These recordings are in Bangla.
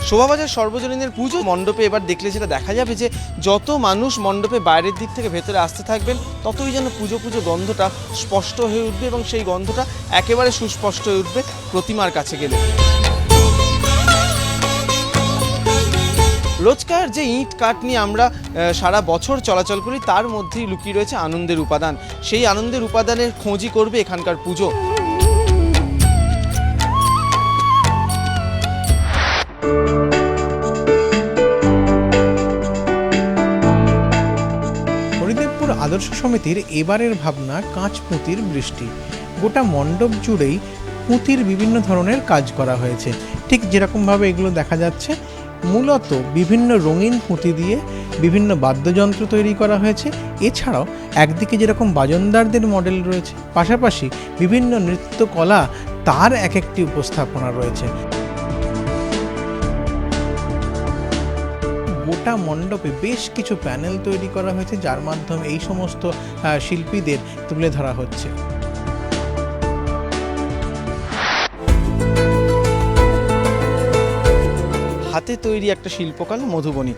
শোভাবাজার সর্বজনীনের পুজো মণ্ডপে এবার দেখলে যেটা দেখা যাবে যে যত মানুষ মণ্ডপে বাইরের দিক থেকে ভেতরে আসতে থাকবেন ততই যেন পুজো পুজো গন্ধটা স্পষ্ট হয়ে উঠবে এবং সেই গন্ধটা একেবারে সুস্পষ্ট হয়ে উঠবে প্রতিমার কাছে গেলে। রোজকার যে ইট কাঠ নিয়ে আমরা সারা বছর চলাচল করি তার মধ্যেই লুকিয়ে রয়েছে আনন্দের উপাদান। সেই আনন্দের উপাদানের খোঁজই করবে এখানকার পুজো। হরিদেবপুর আদর্শ সমিতির এবারের ভাবনা কাঁচ পুঁতির বৃষ্টি। গোটা মণ্ডপ জুড়েই পুঁতির বিভিন্ন ধরনের কাজ করা হয়েছে। ঠিক যেরকমভাবে এগুলো দেখা যাচ্ছে, মূলত বিভিন্ন রঙিন পুঁতি দিয়ে বিভিন্ন বাদ্যযন্ত্র তৈরি করা হয়েছে। এছাড়াও একদিকে যেরকম বাজনদারদের মডেল রয়েছে, পাশাপাশি বিভিন্ন নৃত্যকলা তার এক একটি উপস্থাপনা রয়েছে। গোটা মণ্ডপে বেশ কিছু প্যানেল তৈরি করা হয়েছে, যার মাধ্যমে এই সমস্ত শিল্পীদের তুলে ধরা হচ্ছে। হাতে তৈরি একটা শিল্পকলা মধুবনী।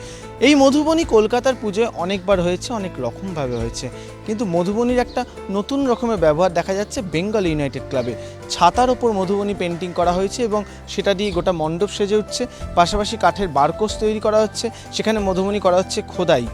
এই মধুবনী কলকাতার পুজোয় অনেকবার হয়েছে, অনেক রকমভাবে হয়েছে, কিন্তু মধুবনীর একটা নতুন রকমের ব্যবহার দেখা যাচ্ছে বেঙ্গল ইউনাইটেড ক্লাবে। ছাতার ওপর মধুবনী পেন্টিং করা হয়েছে এবং সেটা দিয়ে গোটা মণ্ডপ সেজে উঠছে। পাশাপাশি কাঠের বারকোষ তৈরি করা হচ্ছে, সেখানে মধুবনী করা হচ্ছে খোদাই।